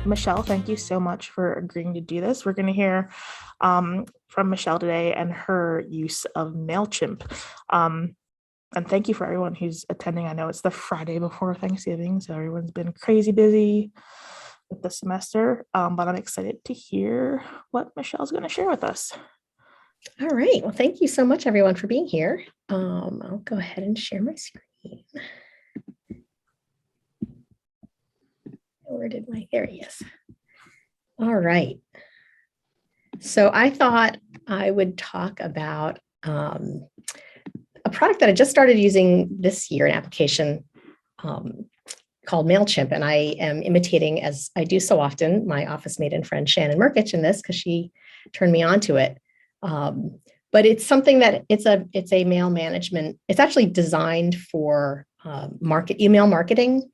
Michelle, thank you so much for agreeing to do this. We're going to hear from Michelle today and her use of Mailchimp. And thank you for everyone who's attending. I know it's the Friday before Thanksgiving, so everyone's been crazy busy with the semester, but I'm excited to hear what Michelle's going to share with us. All right. Well, thank you so much, everyone, for being here. I'll go ahead and share my screen. Where did there he is. All right. So I thought I would talk about a product that I just started using this year, an application called Mailchimp. And I am imitating, as I do so often, my office mate and friend Shannon Murkich in this because she turned me on to it. But it's something that it's a mail management. It's actually designed for email marketing,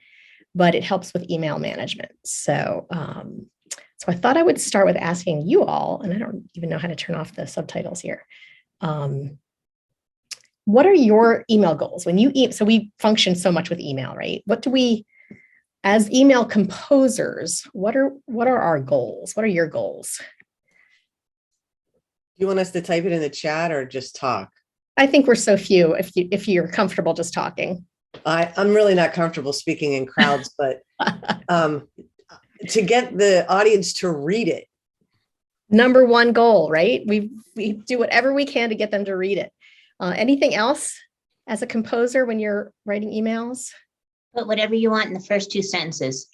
but it helps with email management. So I thought I would start with asking you all, and I don't even know how to turn off the subtitles here. What are your email goals? So we function so much with email, right? What do we, as email composers, what are our goals? What are your goals? You want us to type it in the chat or just talk? I think we're so few if you're comfortable just talking. I'm really not comfortable speaking in crowds, but to get the audience to read it. Number one goal, right? We do whatever we can to get them to read it. Anything else as a composer when you're writing emails? Put whatever you want in the first two sentences.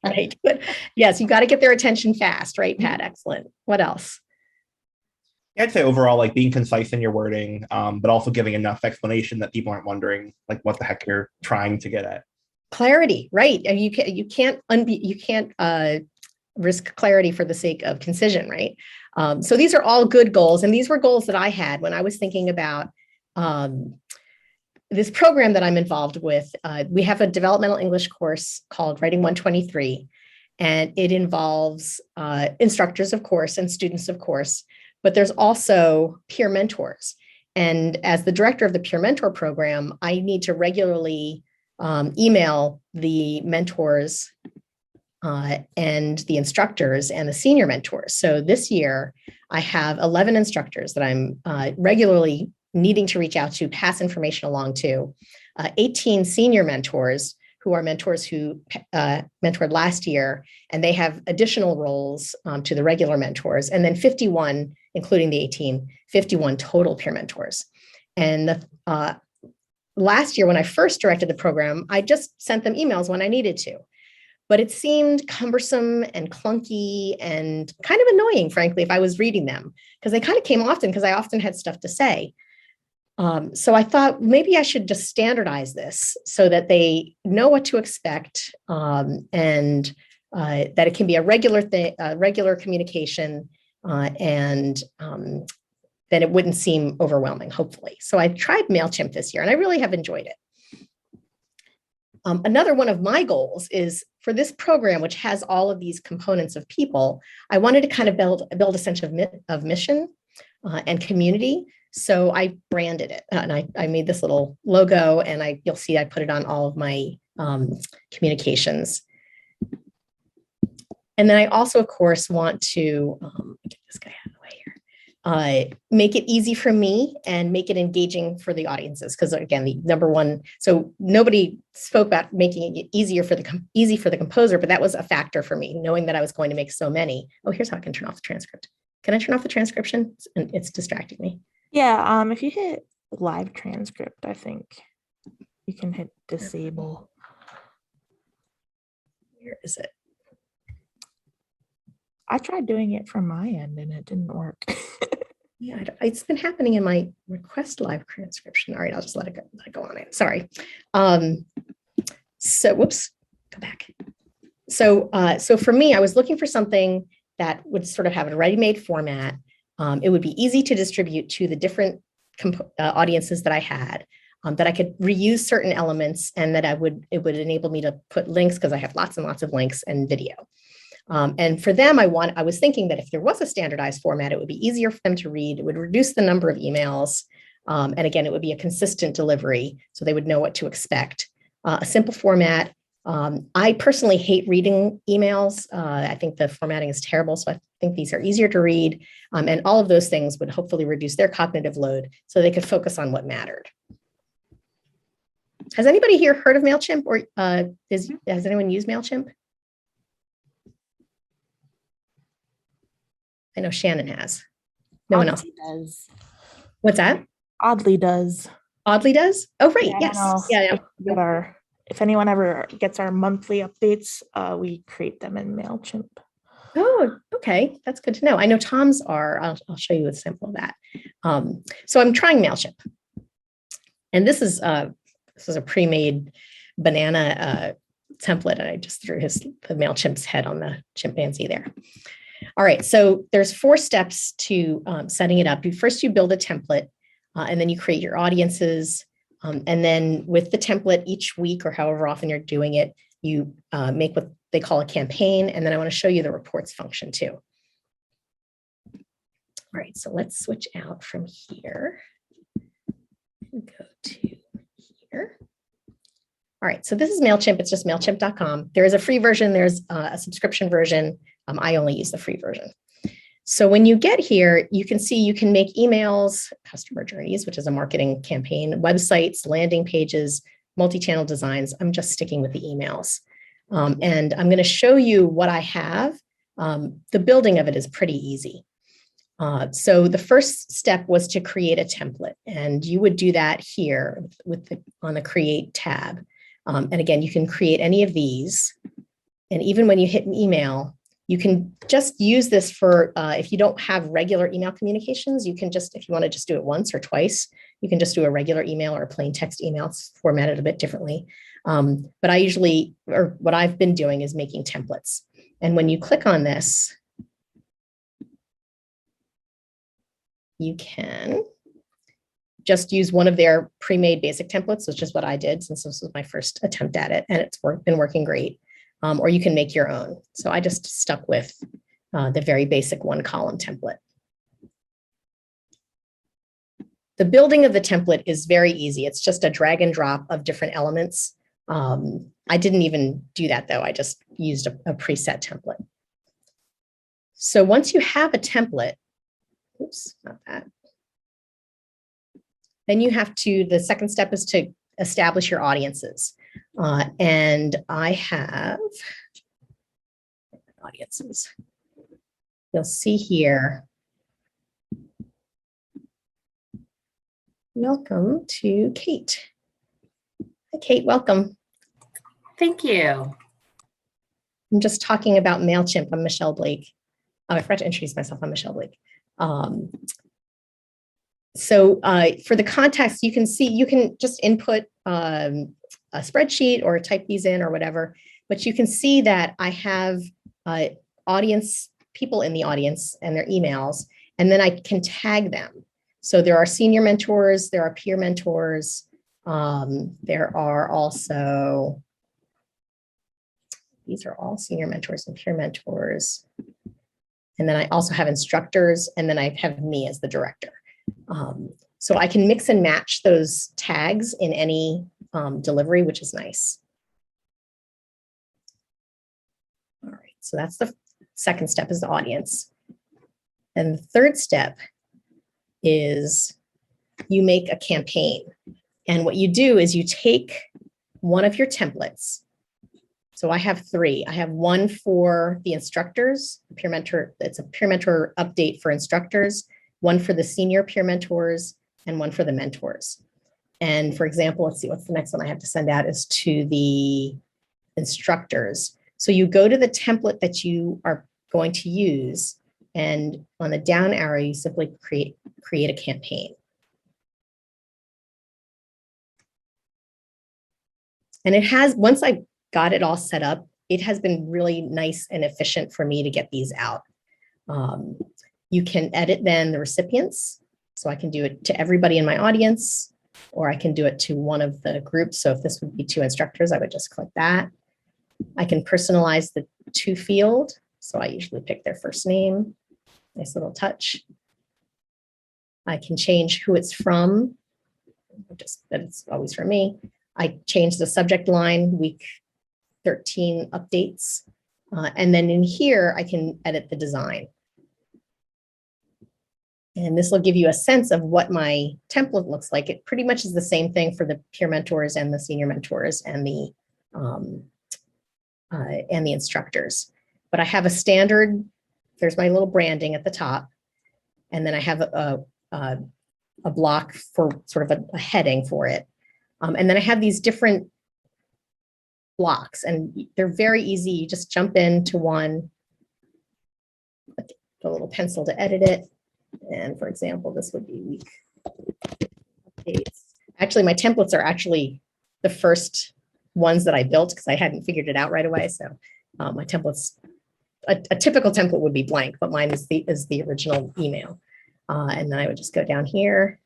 Right. But yes, you got to get their attention fast, right, Pat? Excellent. What else? I'd say overall, like being concise in your wording, but also giving enough explanation that people aren't wondering like what the heck you're trying to get at. Clarity, right? You can't risk clarity for the sake of concision, right? So these are all good goals, and these were goals that I had when I was thinking about this program that I'm involved with. We have a developmental English course called Writing 123, and it involves instructors, of course, and students, of course. But there's also peer mentors. And as the director of the peer mentor program, I need to regularly email the mentors and the instructors and the senior mentors. So this year, I have 11 instructors that I'm regularly needing to reach out to, pass information along to, 18 senior mentors who are mentors who mentored last year, and they have additional roles to the regular mentors, and then 51, including the 18, 51 total peer mentors. And last year, when I first directed the program, I just sent them emails when I needed to, but it seemed cumbersome and clunky and kind of annoying, frankly, if I was reading them, because they kind of came often because I often had stuff to say. So I thought maybe I should just standardize this so that they know what to expect, and that it can be a regular thing, regular communication, and that it wouldn't seem overwhelming, hopefully. So I tried Mailchimp this year, and I really have enjoyed it. Another one of my goals is for this program, which has all of these components of people, I wanted to kind of build a sense of mission and community. So I branded it, and I made this little logo, and you'll see I put it on all of my communications. And then I also, of course, want to get this guy out of the way here. Make it easy for me and make it engaging for the audiences. Because again, the number one, so nobody spoke about making it easy for the composer, but that was a factor for me, knowing that I was going to make so many. Oh, here's how I can turn off the transcript. Can I turn off the transcription? It's distracting me. Yeah, if you hit live transcript, I think you can hit disable. Where is it? I tried doing it from my end and it didn't work. Yeah, it's been happening in my request live transcription. All right, I'll just let it go on it. Sorry. So whoops, go back. So for me, I was looking for something that would sort of have a ready-made format. It would be easy to distribute to the different audiences that I had, that I could reuse certain elements, and that it would enable me to put links, because I have lots and lots of links, and video. And for them, I was thinking that if there was a standardized format, it would be easier for them to read. It would reduce the number of emails. And again, it would be a consistent delivery, so they would know what to expect. A simple format. I personally hate reading emails. I think the formatting is terrible, so I think these are easier to read. And all of those things would hopefully reduce their cognitive load so they could focus on what mattered. Has anybody here heard of Mailchimp, or has anyone used Mailchimp? I know Shannon has. No one else does. What's that? Oddly does. Oddly does? Oh, right. Yeah, I Yes. don't know Yeah. if anyone ever gets our monthly updates, we create them in Mailchimp. Oh, okay. That's good to know. I know Tom's are. I'll show you a sample of that. So I'm trying Mailchimp, and this is a pre-made banana template, and I just threw the Mailchimp's head on the chimpanzee there. All right, so there's 4 steps to setting it up. First, you build a template, and then you create your audiences. And then with the template each week or however often you're doing it, you make what they call a campaign. And then I want to show you the reports function too. All right, so let's switch out from here and go to here. All right, so this is Mailchimp. It's just Mailchimp.com. There is a free version. There's a subscription version. I only use the free version. So when you get here, you can see you can make emails, customer journeys, which is a marketing campaign, websites, landing pages, multi-channel designs. I'm just sticking with the emails. And I'm going to show you what I have. The building of it is pretty easy. So the first step was to create a template, and you would do that here on the Create tab. And again, you can create any of these. And even when you hit an email, you can just use this for, if you don't have regular email communications, you can just, if you want to just do it once or twice, you can just do a regular email or a plain text email. It's formatted a bit differently. But I usually, or what I've been doing is making templates. And when you click on this, you can just use one of their pre-made basic templates, which is what I did since this was my first attempt at it, and it's been working great. Or you can make your own. So I just stuck with the very basic 1-column template. The building of the template is very easy. It's just a drag and drop of different elements. I didn't even do that though. I just used a preset template. So once you have a template, oops, not that. Then you have to, the second step is to establish your audiences. And I have audiences. You'll see here. Welcome to Kate. Hi, Kate, welcome. Thank you. I'm just talking about Mailchimp. I'm Michelle Blake. Oh, I forgot to introduce myself. I'm Michelle Blake. So for the context, you can see, you can just input a spreadsheet or type these in or whatever, but you can see that I have people in the audience and their emails, and then I can tag them. So there are senior mentors, there are peer mentors, there are also, these are all senior mentors and peer mentors. And then I also have instructors, and then I have me as the director. So I can mix and match those tags in any delivery, which is nice. All right, so that's the second step, is the audience. And the third step is you make a campaign. And what you do is you take one of your templates. So I have 3. I have one for the instructors, peer mentor. It's a peer mentor update for instructors, one for the senior peer mentors, and one for the mentors. And for example, let's see, what's the next one I have to send out is to the instructors. So you go to the template that you are going to use, and on the down arrow, you simply create a campaign. And it has, once I got it all set up, it has been really nice and efficient for me to get these out. You can edit then the recipients. So I can do it to everybody in my audience, or I can do it to one of the groups. So if this would be 2 instructors, I would just click that. I can personalize the to field. So I usually pick their first name. Nice little touch. I can change who it's from, just that it's always from me. I change the subject line, week 13 updates. And then in here, I can edit the design. And this will give you a sense of what my template looks like. It pretty much is the same thing for the peer mentors and the senior mentors and the instructors. But I have a standard, there's my little branding at the top. And then I have a block for sort of a heading for it. And then I have these different blocks, and they're very easy. You just jump into one, put a little pencil to edit it. And for example, this would be week updates. Actually, my templates are actually the first ones that I built because I hadn't figured it out right away. So my templates, a typical template would be blank, but mine is the original email. And then I would just go down here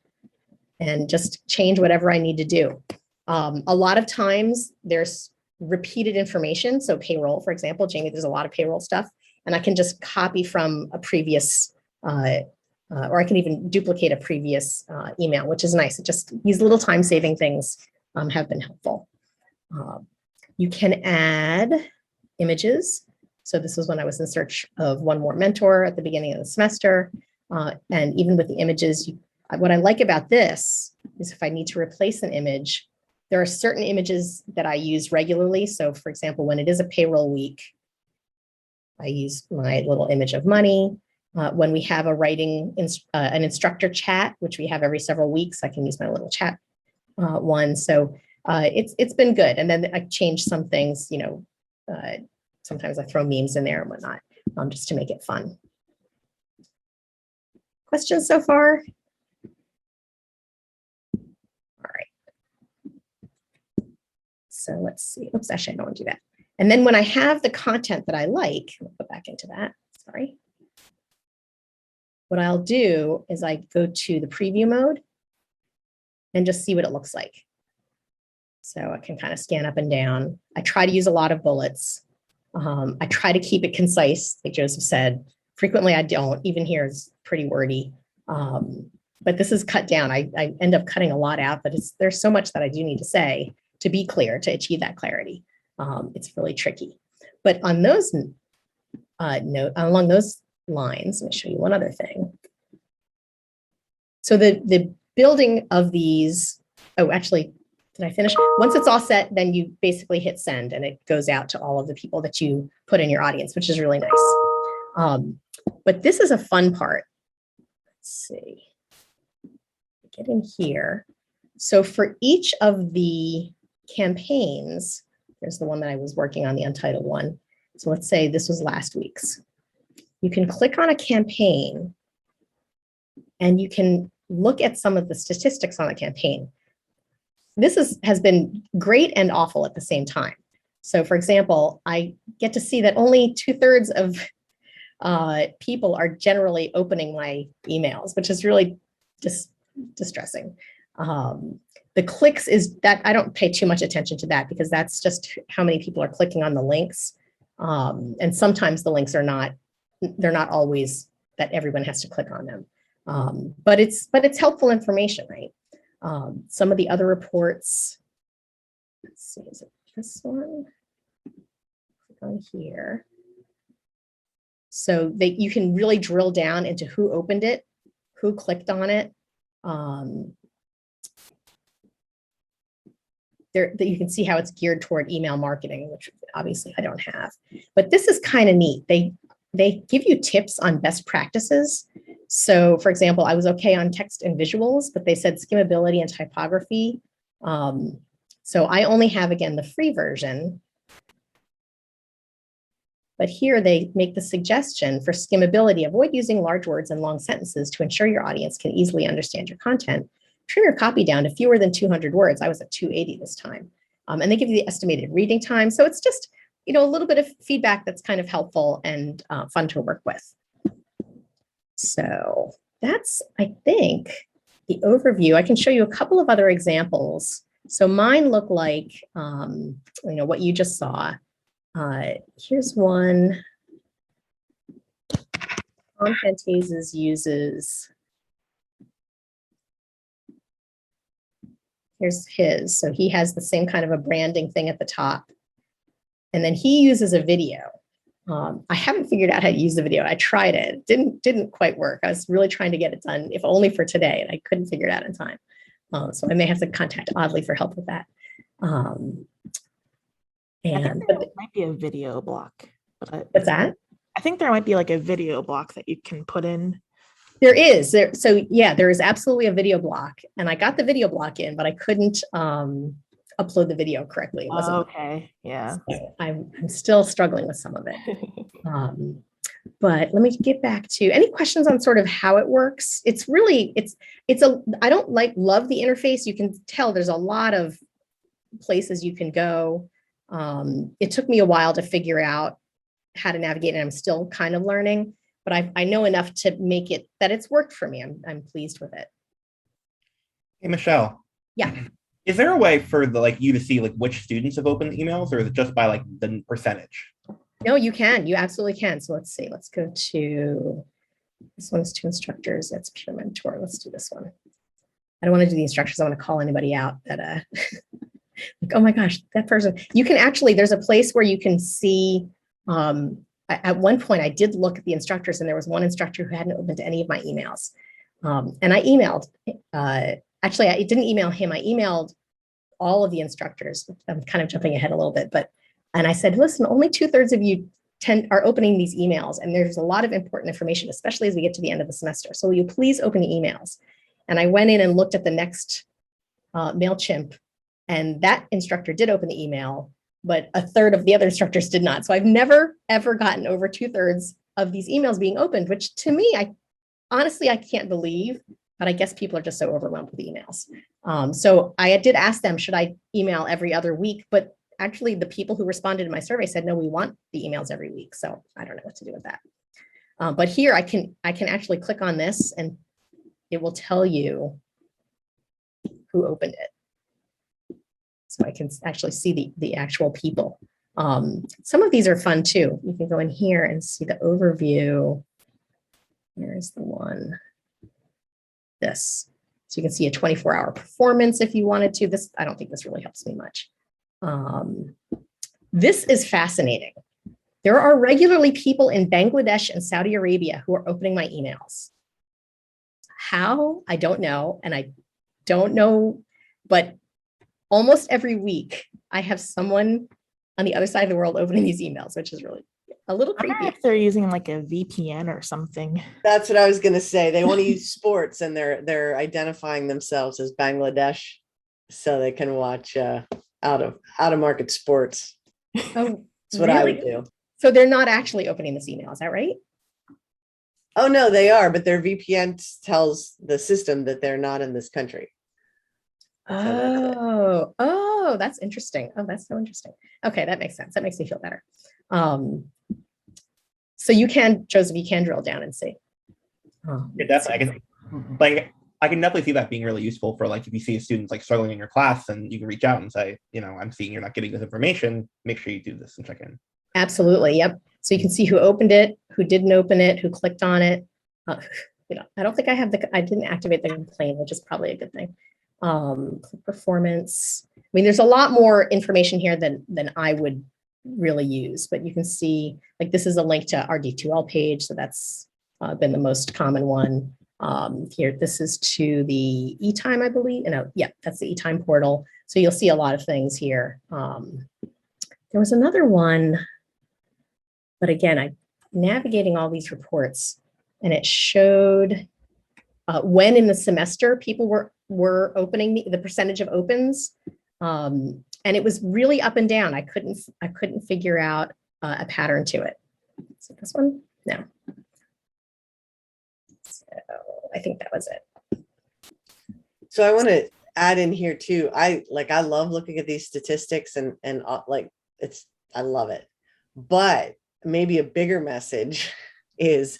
and just change whatever I need to do. A lot of times there's repeated information. So payroll, for example, Jamie, there's a lot of payroll stuff, and I can just copy from a previous, or I can even duplicate a previous email, which is nice. It just, these little time-saving things have been helpful. You can add images. So this was when I was in search of one more mentor at the beginning of the semester. And even with the images, what I like about this is if I need to replace an image, there are certain images that I use regularly. So for example, when it is a payroll week, I use my little image of money. When we have an instructor chat, which we have every several weeks, I can use my little chat one. So it's been good. And then I change some things, you know, sometimes I throw memes in there and whatnot, just to make it fun. Questions so far? All right. So let's see. Oops, actually, I don't want to do that. And then when I have the content that I like, I'll go back into that. Sorry. What I'll do is I go to the preview mode and just see what it looks like. So I can kind of scan up and down. I try to use a lot of bullets. I try to keep it concise, like Joseph said. Frequently I don't, even here it's pretty wordy. But this is cut down. I end up cutting a lot out, but there's so much that I do need to say to be clear, to achieve that clarity. It's really tricky. But on those along those lines, let me show you one other thing. So the building of these, oh, actually, did I finish? Once it's all set, then you basically hit send and it goes out to all of the people that you put in your audience, which is really nice. But this is a fun part. Let's see, get in here. So for each of the campaigns, there's the one that I was working on, the Untitled one. So let's say this was last week's. You can click on a campaign and you can look at some of the statistics on the campaign. This has been great and awful at the same time. So for example, I get to see that only 2/3 of people are generally opening my emails, which is really just distressing. The clicks is that I don't pay too much attention to that because that's just how many people are clicking on the links. And sometimes the links are not, they're not always that everyone has to click on them. But it's helpful information, right? Some of the other reports, let's see, is it this one? Click on here. So you can really drill down into who opened it, who clicked on it. You can see how it's geared toward email marketing, which obviously I don't have. But this is kind of neat. They give you tips on best practices. So for example, I was okay on text and visuals, but they said skimmability and typography. So I only have, again, the free version. But here they make the suggestion for skimmability, avoid using large words and long sentences to ensure your audience can easily understand your content. Trim your copy down to fewer than 200 words. I was at 280 this time. And they give you the estimated reading time. So it's just, you know, a little bit of feedback that's kind of helpful and fun to work with. So that's, I think, the overview. I can show you a couple of other examples. So mine look like, you know, what you just saw. Here's one. Tom Fantases uses, here's his. So he has the same kind of a branding thing at the top. And then he uses a video. I haven't figured out how to use the video. I tried it. Didn't quite work. I was really trying to get it done, if only for today, and I couldn't figure it out in time. So I may have to contact Audley for help with that. I think there might be a video block. What's that? I think there might be like a video block that you can put in. There is. So yeah, there is absolutely a video block, and I got the video block in, but I couldn't upload the video correctly. It wasn't. Okay. Yeah. So I'm still struggling with some of it. But let me get back to any questions on sort of how it works. It's really, I don't love the interface. You can tell there's a lot of places you can go. It took me a while to figure out how to navigate, and I'm still kind of learning, but I know enough to make it that it's worked for me. I'm pleased with it. Hey, Michelle. Yeah. Is there a way for you to see which students have opened the emails, or is it just by the percentage? No, you can. You absolutely can. So let's see. Let's go to, this one's to instructors. That's peer mentor. Let's do this one. I don't want to do the instructors. I want to call anybody out that oh my gosh, that person. You can actually, there's a place where you can see, at one point I did look at the instructors, and there was one instructor who hadn't opened any of my emails. And I emailed, actually I didn't email him. I emailed all of the instructors. I'm kind of jumping ahead a little bit, and I said, listen, only 2/3 of you are opening these emails, and there's a lot of important information, especially as we get to the end of the semester. So will you please open the emails? And I went in and looked at the next Mailchimp, and that instructor did open the email, but 1/3 of the other instructors did not. So I've never, ever gotten over 2/3 of these emails being opened, which to me, honestly, I can't believe, but I guess people are just so overwhelmed with emails. So I did ask them, should I email every other week? But actually, the people who responded to my survey said, no, we want the emails every week. So I don't know what to do with that. But here I can actually click on this, and it will tell you who opened it. So I can actually see the actual people. Some of these are fun too. You can go in here and see the overview. Here's the one. This. So you can see a 24-hour performance if you wanted to. This, I don't think this really helps me much. This is fascinating. There are regularly people in Bangladesh and Saudi Arabia who are opening my emails. How? I don't know. And I don't know, but almost every week I have someone on the other side of the world opening these emails, which is really a little I wonder creepy. if they're using like a VPN or something. That's what I was going to say. They want to use sports, and they're identifying themselves as Bangladesh so they can watch out of market sports. Oh, That's what I would do. So they're not actually opening this email, is that right? Oh no, they are, but their VPN tells the system that they're not in this country. Oh, that's interesting. Oh, that's so interesting. Okay, that makes sense. That makes me feel better. So you can, Joseph, you can drill down and see. Yeah, definitely. I can definitely see that being really useful for if you see a student struggling in your class, and you can reach out and say, I'm seeing you're not getting this information. Make sure you do this and check in. Absolutely. Yep. So you can see who opened it, who didn't open it, who clicked on it. I don't think I didn't activate the complaint, which is probably a good thing. Performance. I mean, there's a lot more information here than I would really use, but you can see this is a link to our D2L page. So that's been the most common one. Here, this is to the eTime, I believe. Yeah, that's the eTime portal. So you'll see a lot of things here. There was another one, but again, I'm navigating all these reports, and it showed when in the semester people were opening the percentage of opens, and it was really up and down. I couldn't figure out a pattern to it. So this one, no. So I think that was it. So I want to add in here too. I love looking at these statistics, and I love it. But maybe a bigger message is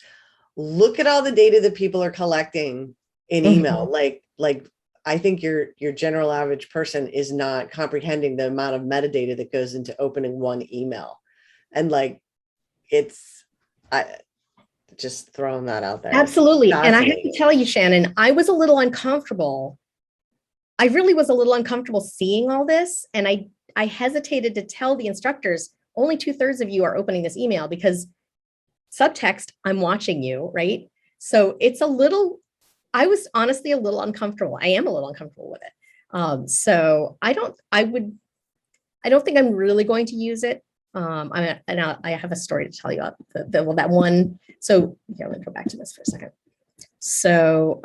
look at all the data that people are collecting in email. Mm-hmm. I think your general average person is not comprehending the amount of metadata that goes into opening one email. And Just throwing that out there. Absolutely. And I have to tell you, Shannon, I was a little uncomfortable. I really was a little uncomfortable seeing all this. And I hesitated to tell the instructors, only 2/3 of you are opening this email, because subtext, I'm watching you, right? So it's I was honestly a little uncomfortable. I am a little uncomfortable with it. So I don't think I'm really going to use it. I have a story to tell you about that one. So here, let me go back to this for a second. So,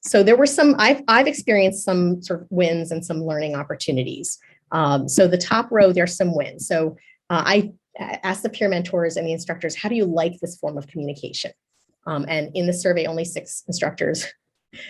so there were I've experienced some sort of wins and some learning opportunities. So the top row, there's some wins. So I asked the peer mentors and the instructors, how do you like this form of communication? And in the survey, only 6 instructors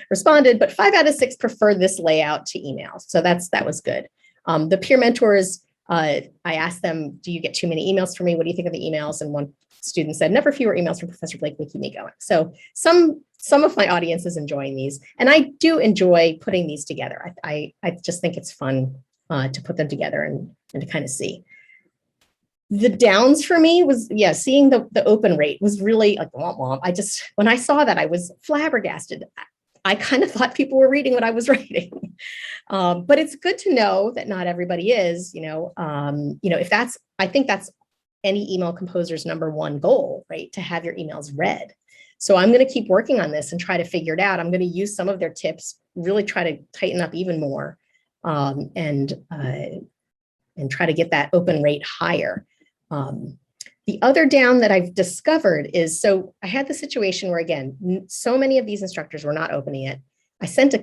responded, but 5 out of 6 prefer this layout to emails. So that was good. The peer mentors, I asked them, do you get too many emails from me? What do you think of the emails? And one student said, never fewer emails from Professor Blakely, keep me going. So some of my audience is enjoying these, and I do enjoy putting these together. I just think it's fun to put them together and to kind of see. The downs for me was, seeing the open rate was really like, womp womp. When I saw that, I was flabbergasted. I kind of thought people were reading what I was writing. But it's good to know that not everybody is, I think that's any email composer's #1 goal, right? To have your emails read. So I'm going to keep working on this and try to figure it out. I'm going to use some of their tips, really try to tighten up even more, and try to get that open rate higher. The other down that I've discovered is, so I had the situation where, again, so many of these instructors were not opening it. I sent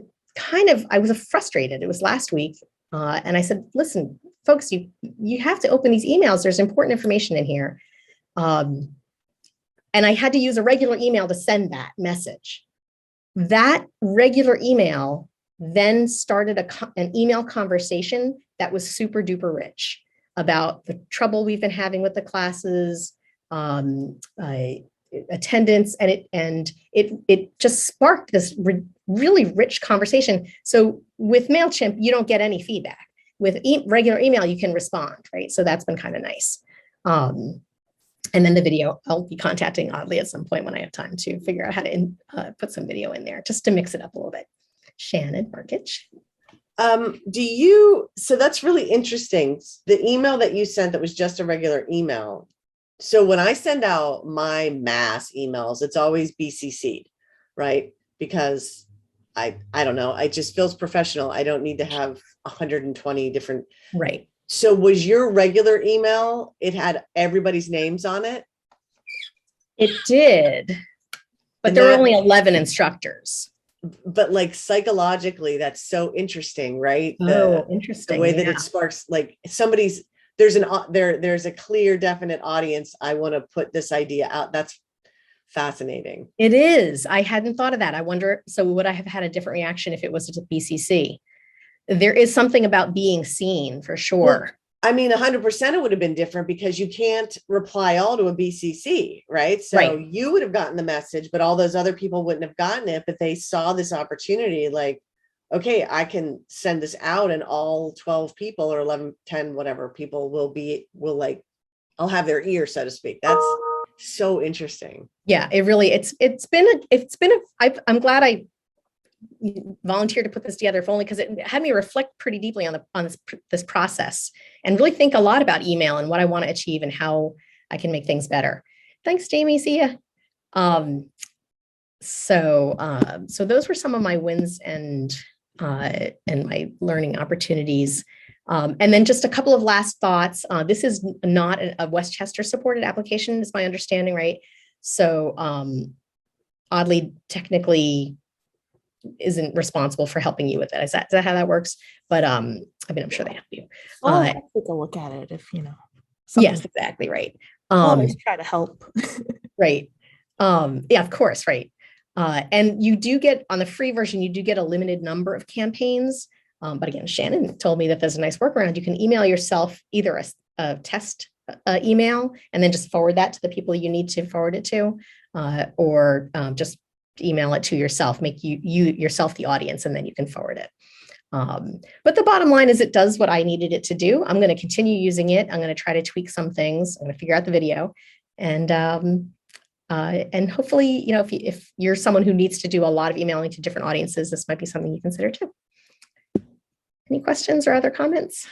I was frustrated. It was last week. And I said, listen, folks, you have to open these emails. There's important information in here. And I had to use a regular email to send that message. That regular email then started an email conversation that was super duper rich about the trouble we've been having with the classes, attendance, and it just sparked this really rich conversation. So with Mailchimp, you don't get any feedback. With regular email, you can respond, right? So that's been kind of nice. And then the video, I'll be contacting Audley at some point when I have time to figure out how to put some video in there, just to mix it up a little bit. Shannon Barkich. So that's really interesting. The email that you sent that was just a regular email. So when I send out my mass emails, it's always BCC'd, right? Because I don't know, it just feels professional. I don't need to have 120 different. Right. So was your regular email, it had everybody's names on it? It did, but there were only 11 instructors. But like psychologically, that's so interesting, right? Interesting. The way that it sparks, like there's a clear, definite audience. I want to put this idea out. That's fascinating. It is. I hadn't thought of that. I wonder, so would I have had a different reaction if it was a BCC? There is something about being seen, for sure. Well, I mean, 100% it would have been different, because you can't reply all to a BCC, right? So you would have gotten the message, but all those other people wouldn't have gotten it, but they saw this opportunity, like, okay, I can send this out and all 12 people or 11, 10, whatever people I'll have their ear, so to speak. That's so interesting. Yeah, it really, I'm glad I volunteered to put this together, if only because it had me reflect pretty deeply on this process and really think a lot about email and what I want to achieve and how I can make things better. Thanks, Jamie. See ya. So those were some of my wins and my learning opportunities. And then just a couple of last thoughts. This is not a Westchester supported application, is my understanding, right? So oddly, technically isn't responsible for helping you with it. Is that how that works? But I mean, I'm sure they help you. I'll take a look at it if Yes, exactly right. Always try to help. Right. Yeah, of course, right. And you do get, on the free version, you do get a limited number of campaigns. But again, Shannon told me that there's a nice workaround. You can email yourself either a test email and then just forward that to the people you need to forward it to, or just email it to yourself, make you yourself the audience, and then you can forward it. But the bottom line is it does what I needed it to do. I'm going to continue using it. I'm going to try to tweak some things. I'm going to figure out the video, and And hopefully, if you're someone who needs to do a lot of emailing to different audiences, this might be something you consider too. Any questions or other comments?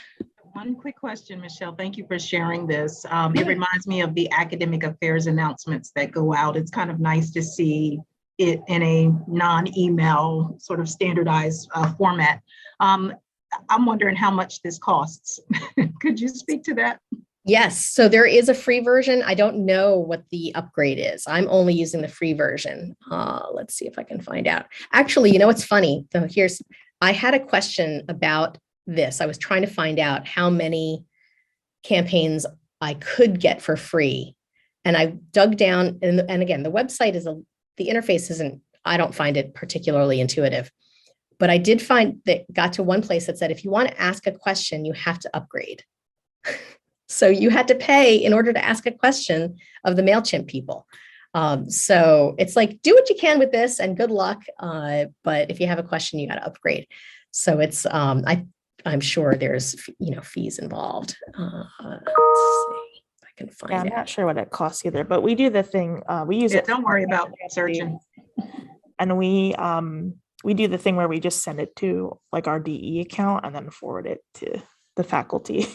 One quick question, Michelle. Thank you for sharing this. It reminds me of the academic affairs announcements that go out. It's kind of nice to see it in a non-email sort of standardized format. I'm wondering how much this costs. Could you speak to that? Yes, so there is a free version. I don't know what the upgrade is. I'm only using the free version. Let's see if I can find out. Actually, what's funny? So I had a question about this. I was trying to find out how many campaigns I could get for free. And I dug down, and again, the website the interface isn't, I don't find it particularly intuitive. But I did find that got to one place that said, if you want to ask a question, you have to upgrade. So you had to pay in order to ask a question of the Mailchimp people. So it's like, do what you can with this and good luck. But if you have a question, you got to upgrade. So it's, I'm sure there's, fees involved. Let's see if I can find Yeah, I'm it. not sure what it costs either, but we do the thing, we use Yeah, it. don't worry about searching. And we do the thing where we just send it to like our DE account and then forward it to the faculty.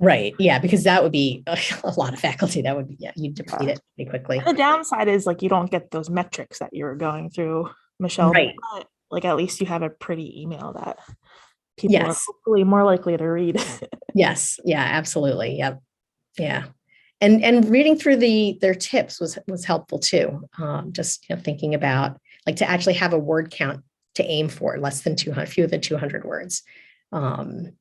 Right. Yeah, because that would be a lot of faculty. That would be, you'd deplete it pretty quickly. The downside is like you don't get those metrics that you were going through, Michelle. Right. But, like at least you have a pretty email that people are Yes. hopefully more likely to read. Yes. Yeah, absolutely. Yep. Yeah. And reading through their tips was helpful too. Just thinking about like to actually have a word count to aim for, less than 200, fewer than 200 words. And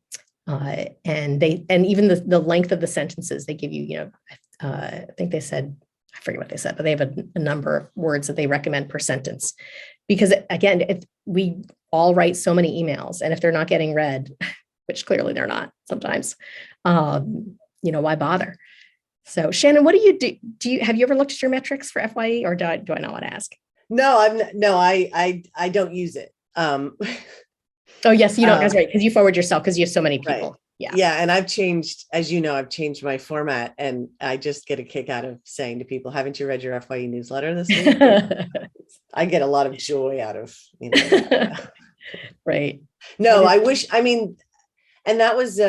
even the length of the sentences they give you, I think they said, I forget what they said, but they have a number of words that they recommend per sentence. Because again, if we all write so many emails, and if they're not getting read, which clearly they're not sometimes, why bother? So Shannon, what do you do? Have you ever looked at your metrics for FYE, or do I not want to ask? No, I don't use it. Oh yes, you don't. That's right, because you forward yourself because you have so many people. Right. Yeah. Yeah. And I've changed, as you know, I've changed my format, and I just get a kick out of saying to people, haven't you read your FYE newsletter this week? I get a lot of joy out of, Right. No, I wish, and that was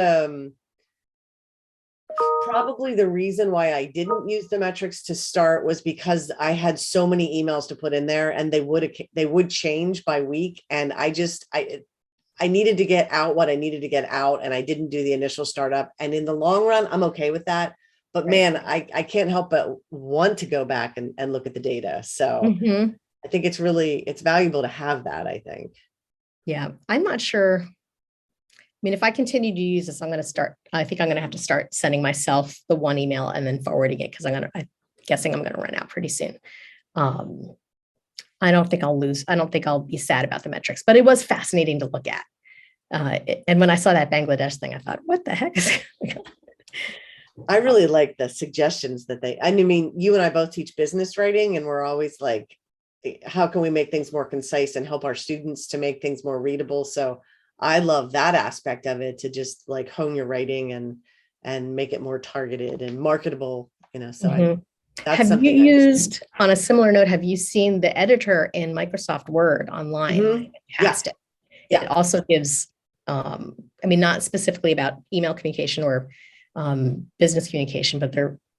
probably the reason why I didn't use the metrics to start, was because I had so many emails to put in there, and they would change by week. And I needed to get out what I needed to get out, and I didn't do the initial startup. And in the long run, I'm okay with that. But Right. man, I can't help but want to go back and look at the data. So Mhm. I think it's valuable to have that, I think. Yeah, I'm not sure. I mean, if I continue to use this, I think I'm going to have to start sending myself the one email and then forwarding it, because I'm guessing I'm going to run out pretty soon. I don't think I'll be sad about the metrics, but it was fascinating to look at. And when I saw that Bangladesh thing, I thought, what the heck is going on? I really like the suggestions that you and I both teach business writing, and we're always like, how can we make things more concise and help our students to make things more readable? So I love that aspect of it, to just like hone your writing and make it more targeted and marketable, so Mhm. that's Have you something used, on a similar note, have you seen the editor in Microsoft Word online? Mhm. Fantastic. Yeah. It also gives, not specifically about email communication or business communication, but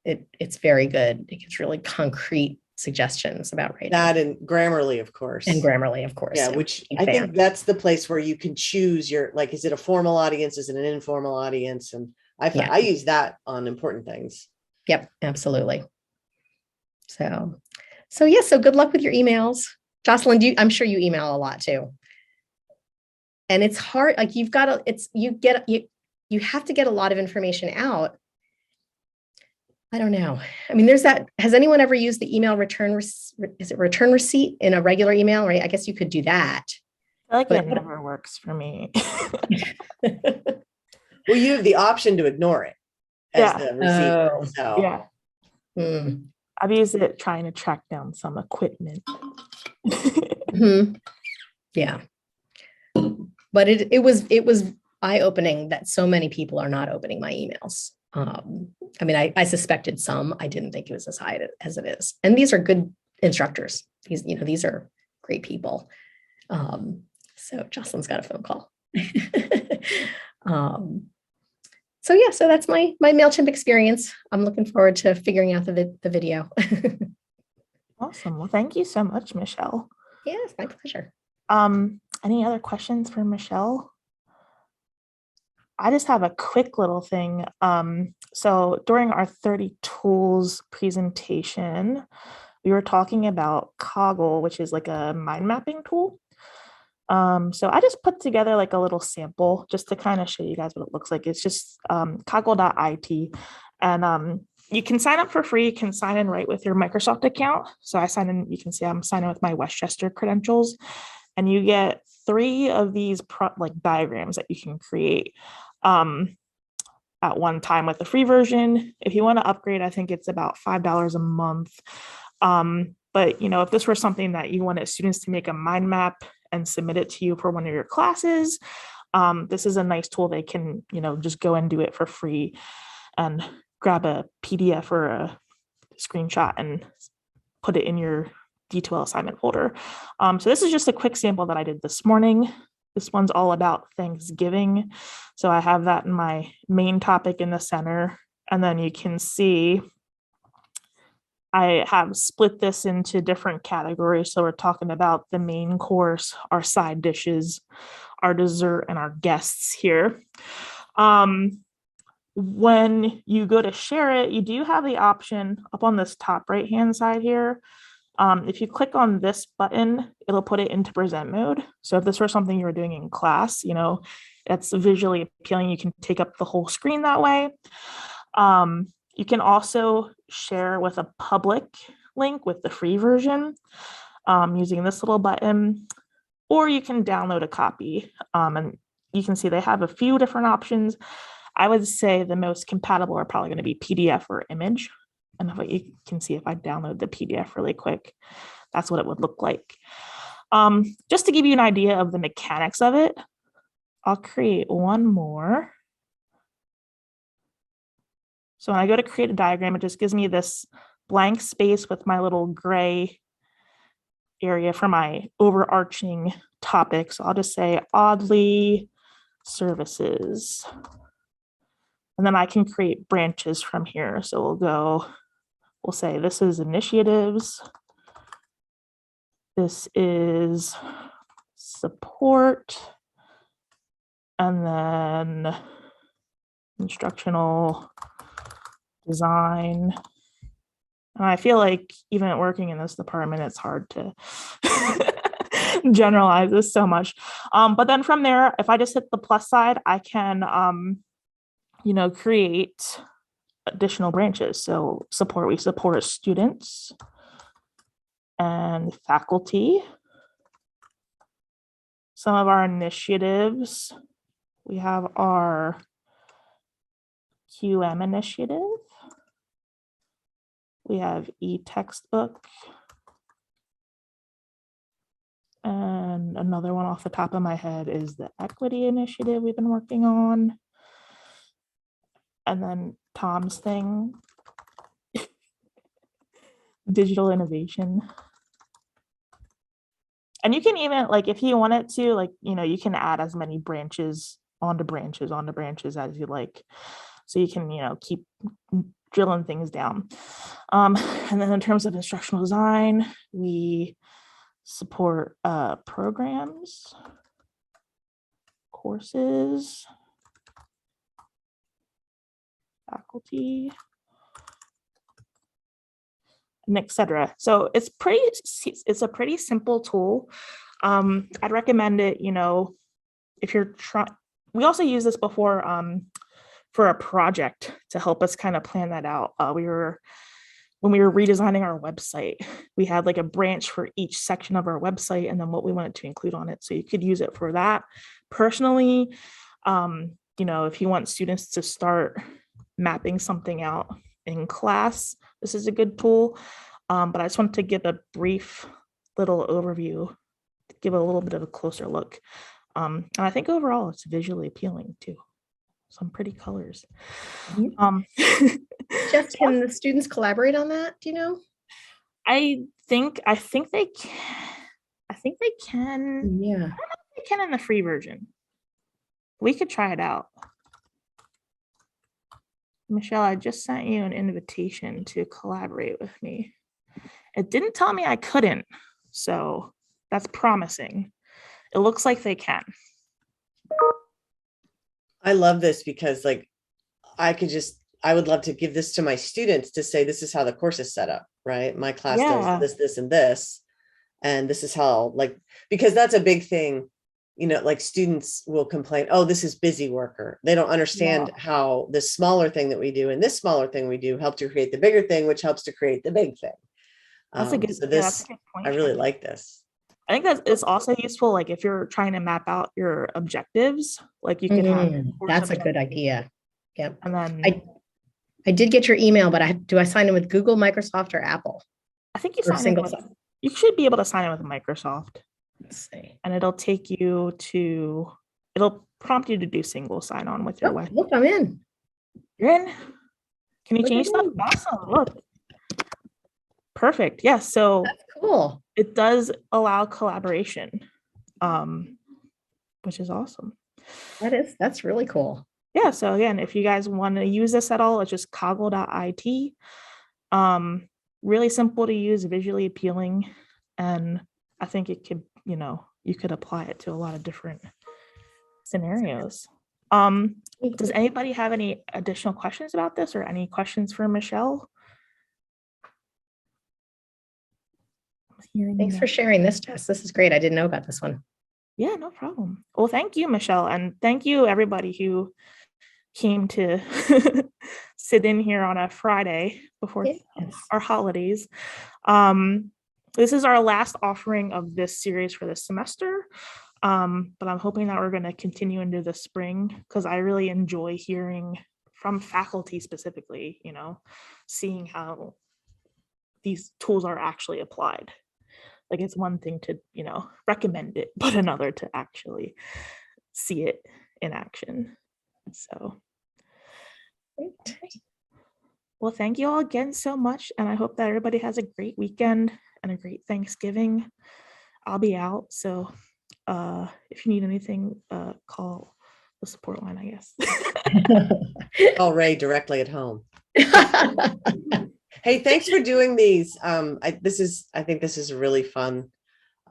it's very good. It gives really concrete suggestions about writing. that, and Grammarly, of course. And Grammarly, of course. Yeah, I'm which a I fan. think that's the place where you can choose is it a formal audience? Is it an informal audience? And Yeah. I use that on important things. Yep, absolutely. So good luck with your emails. Jocelyn, I'm sure you email a lot too. And it's hard, like you have to get a lot of information out. I don't know. I mean, has anyone ever used the email return receipt in a regular email, right? I guess you could do that. I like that never works for me. Well, you have the option to ignore it as the receiver. Oh. So Yeah. I've used it trying to track down some equipment. Mm-hmm. Yeah. But it was eye-opening that so many people are not opening my emails. I suspected some. I didn't think it was as high as it is. And these are good instructors. These are great people. So Jocelyn's got a phone call. So that's my Mailchimp experience. I'm looking forward to figuring out the video. Awesome. Well, thank you so much, Michelle. Yeah, it's my pleasure. Any other questions for Michelle? I just have a quick little thing. So during our 30 tools presentation, we were talking about Coggle, which is like a mind mapping tool. So I just put together like a little sample just to kind of show you guys what it looks like. It's just coggle.it, and you can sign up for free. You can sign in right with your Microsoft account. So I sign in, you can see I'm signing with my Westchester credentials, and you get 3 of these diagrams that you can create at one time with the free version. If you want to upgrade, I think it's about $5 a month. But if this were something that you wanted students to make a mind map and submit it to you for one of your classes, this is a nice tool. They can, just go and do it for free and grab a PDF or a screenshot and put it in your D2L assignment folder. So this is just a quick sample that I did this morning. This one's all about Thanksgiving. So I have that in my main topic in the center. And then you can see I have split this into different categories. So we're talking about the main course, our side dishes, our dessert, and our guests here. When you go to share it, you do have the option up on this top right-hand side here. If you click on this button, it'll put it into present mode. So if this were something you were doing in class, that's visually appealing. You can take up the whole screen that way. You can also share with a public link with the free version using this little button, or you can download a copy. And you can see they have a few different options. I would say the most compatible are probably going to be PDF or image. And if you can see if I download the PDF really quick, that's what it would look like. Just to give you an idea of the mechanics of it, I'll create one more. So when I go to create a diagram, it just gives me this blank space with my little gray area for my overarching topic. So I'll just say oddly services. And then I can create branches from here. So we'll say this is initiatives. This is support. And then instructional design. And I feel like even working in this department, it's hard to generalize this so much. But then from there, if I just hit the plus side, I can, create additional branches. So we support students and faculty. Some of our initiatives, we have our QM initiative. We have e-textbook. And another one off the top of my head is the equity initiative we've been working on. And then Tom's thing, digital innovation. And you can even, if you wanted to, you can add as many branches onto branches as you like. So you can, keep drilling things down. And then in terms of instructional design, we support programs, courses, faculty, and etc. So it's a pretty simple tool. I'd recommend it, if you're trying. We also use this before for a project to help us kind of plan that out. When we were redesigning our website, we had a branch for each section of our website and then what we wanted to include on it. So you could use it for that. Personally, if you want students to start mapping something out in class, this is a good tool. But I just wanted to give a brief little overview, to give a little bit of a closer look. And I think overall it's visually appealing too. Some pretty colors. Jess, can the students collaborate on that? Do you know? I think they can. I think they can. Yeah. They can in the free version. We could try it out. Michelle, I just sent you an invitation to collaborate with me. It didn't tell me I couldn't, so that's promising. It looks like they can. I love this because like I would love to give this to my students to say, this is how the course is set up, right? My class Yeah. does this, and this, and this is how, like, because that's a big thing, you know, like students will complain, oh, this is busy worker. They don't understand how this smaller thing that we do and this smaller thing we do help to create the bigger thing, which helps to create the big thing. That's a good, so that's this, a good point. I really like this. I think that it's also useful, like if you're trying to map out your objectives, like you could have. That's a good idea. Yep. And then I did get your email, but do I sign in with Google, Microsoft, or Apple? I think you Or sign in single with, sign? you should be able to sign in with Microsoft, Let's see. and it'll take you to, it'll prompt you to do single sign on with your web. Look, I'm in. You're in. Can you Look change at stuff? me. Awesome. Look. Perfect. Yeah. So That's cool. it does allow collaboration, which is awesome. That's really cool. Yeah. So again, if you guys want to use this at all, it's just coggle.it. Really simple to use, visually appealing. And I think it could, you could apply it to a lot of different scenarios. Does anybody have any additional questions about this or any questions for Michelle? Thanks for sharing this, Jess. This is great. I didn't know about this one. Yeah, no problem. Well, thank you, Michelle. And thank you, everybody who came to sit in here on a Friday before our holidays. This is our last offering of this series for this semester. But I'm hoping that we're going to continue into the spring because I really enjoy hearing from faculty specifically, seeing how these tools are actually applied. Like it's one thing to, recommend it, but another to actually see it in action. So, well, thank you all again so much. And I hope that everybody has a great weekend and a great Thanksgiving. I'll be out. So if you need anything, call the support line, I guess. Call Ray directly at home. Hey, thanks for doing these. I think this is a really fun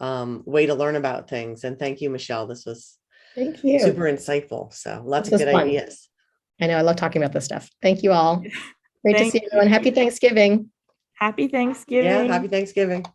way to learn about things. And thank you, Michelle. This was super insightful. So lots of good ideas. I know. I love talking about this stuff. Thank you all. Great to see everyone. Happy Thanksgiving. Happy Thanksgiving. Yeah, happy Thanksgiving.